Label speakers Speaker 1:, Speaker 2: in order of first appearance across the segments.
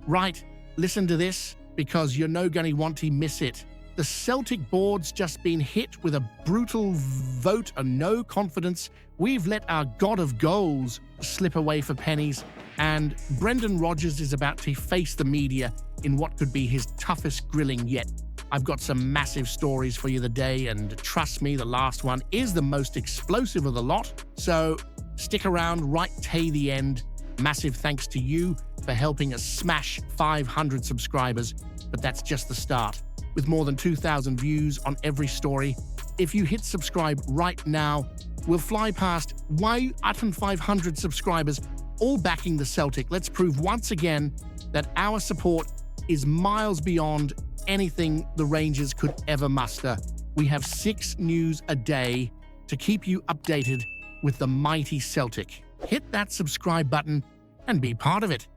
Speaker 1: Right, listen to this, because you're no gonna want to miss it. The Celtic board's just been hit with a brutal vote of no confidence. We've let our god of goals slip away for pennies, and Brendan Rodgers is about to face the media in what could be his toughest grilling yet. I've got some massive stories for you today, and trust me, the last one is the most explosive of the lot, so stick around right till the end. Massive thanks to you for helping us smash 500 subscribers, but that's just the start. With more than 2,000 views on every story, if you hit subscribe right now, we'll fly past 500 subscribers, all backing the Celtic. Let's prove once again that our support is miles beyond anything the Rangers could ever muster. We have 6 news a day to keep you updated with the mighty Celtic. Hit that subscribe button and be part of it.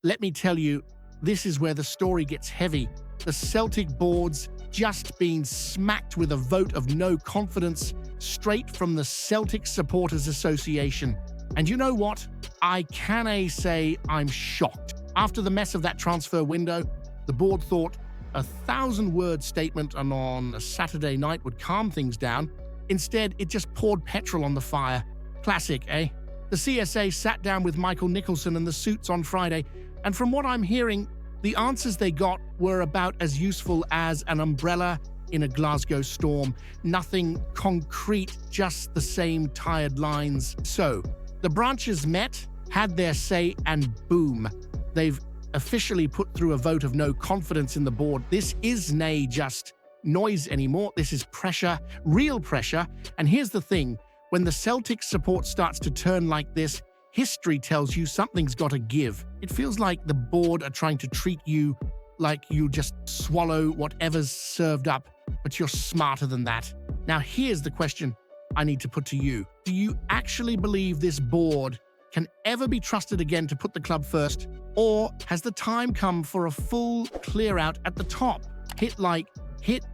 Speaker 1: Let me tell you, this is where the story gets heavy. The Celtic board's just been smacked with a vote of no confidence straight from the Celtic Supporters Association. And you know what? I cannae say I'm shocked. After the mess of that transfer window, the board thought a 1,000-word statement on a Saturday night would calm things down. Instead, it just poured petrol on the fire. Classic, eh? The CSA sat down with Michael Nicholson and the suits on Friday, and from what I'm hearing, the answers they got were about as useful as an umbrella in a Glasgow storm. Nothing concrete, just the same tired lines. So, the branches met, had their say, and boom, they've officially put through a vote of no confidence in the board. This is nay just noise anymore. This is pressure, real pressure. And here's the thing, when the Celtic support starts to turn like this, history tells you something's got to give. It feels like the board are trying to treat you like you just swallow whatever's served up, but you're smarter than that. Now here's the question I need to put to you. Do you actually believe this board can ever be trusted again to put the club first? Or has the time come for a full clear out at the top? Hit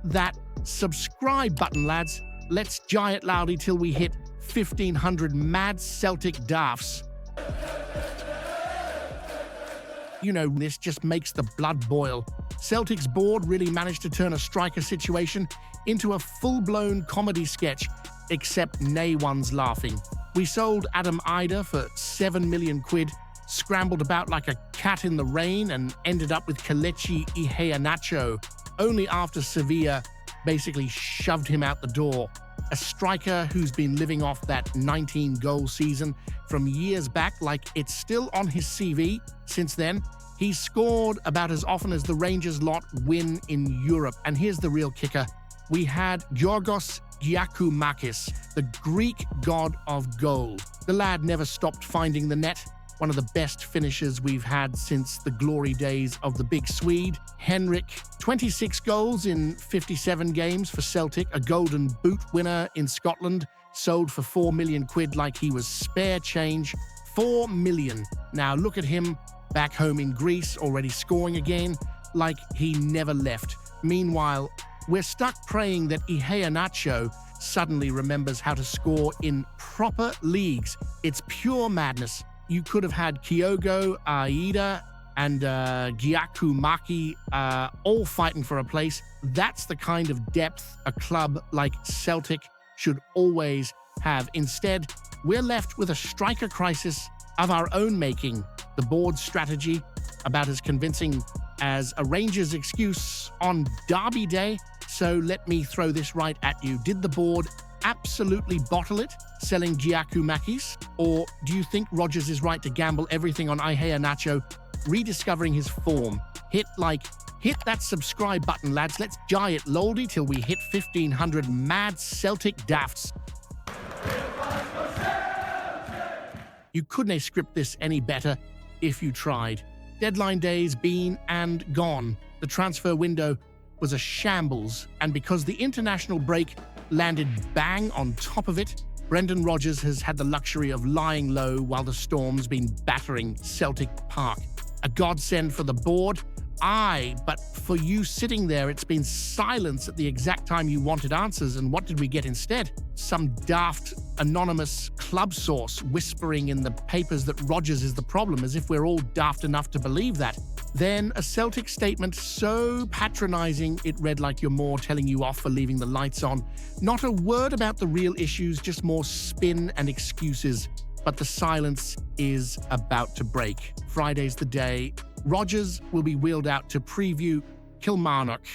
Speaker 1: that subscribe button, lads. Let's giant loudly till we hit 1,500 mad Celtic daffs. You know, this just makes the blood boil. Celtic's board really managed to turn a striker situation into a full-blown comedy sketch, except nay one's laughing. We sold Adam Ida for 7 million quid, scrambled about like a cat in the rain, and ended up with Kelechi Iheanacho, only after Sevilla basically shoved him out the door. A striker who's been living off that 19-goal season from years back like it's still on his CV. Since then, he's scored about as often as the Rangers lot win in Europe. And here's the real kicker. We had Giorgos Giakoumakis, the Greek god of goal. The lad never stopped finding the net, one of the best finishers we've had since the glory days of the big Swede. Henrik, 26 goals in 57 games for Celtic, a golden boot winner in Scotland, sold for 4 million quid like he was spare change. 4 million. Now look at him back home in Greece, already scoring again, like he never left. Meanwhile, we're stuck praying that Iheanacho suddenly remembers how to score in proper leagues. It's pure madness. You could have had Kyogo, Aida, and Giakoumakis all fighting for a place. That's the kind of depth a club like Celtic should always have. Instead, we're left with a striker crisis of our own making. The board's strategy, about as convincing as a Rangers excuse on Derby Day. So let me throw this right at you. Did the board absolutely bottle it, selling Giakoumakis? Or do you think Rodgers is right to gamble everything on Iheanacho, rediscovering his form? Hit that subscribe button, lads. Let's giant loldy till we hit 1,500 mad Celtic daffs. You couldn't script this any better if you tried. Deadline days been and gone. The transfer window was a shambles, and because the international break landed bang on top of it, Brendan Rodgers has had the luxury of lying low while the Storm's been battering Celtic Park. A godsend for the board, But for you sitting there, it's been silence at the exact time you wanted answers, and what did we get instead? Some daft, anonymous club source whispering in the papers that Rodgers is the problem, as if we're all daft enough to believe that. Then a Celtic statement so patronising it read like you're more telling you off for leaving the lights on. Not a word about the real issues, just more spin and excuses. But the silence is about to break. Friday's the day. Rodgers will be wheeled out to preview Kilmarnock,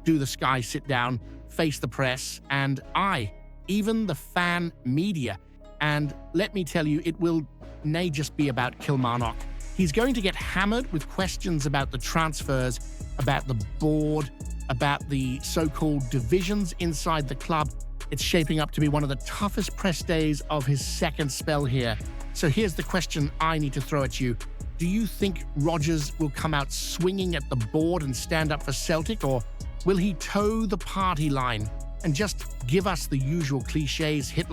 Speaker 1: do the Sky sit-down, face the press, and even the fan media. And let me tell you, it will nay just be about Kilmarnock. He's going to get hammered with questions about the transfers, about the board, about the so-called divisions inside the club. It's shaping up to be one of the toughest press days of his second spell here. So here's the question I need to throw at you. Do you think Rodgers will come out swinging at the board and stand up for Celtic, or will he toe the party line and just give us the usual cliches? Hit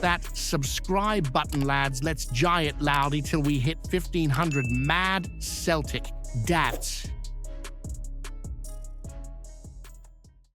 Speaker 1: that subscribe button, lads. Let's jay it loudly till we hit 1,500 mad Celtic dafts.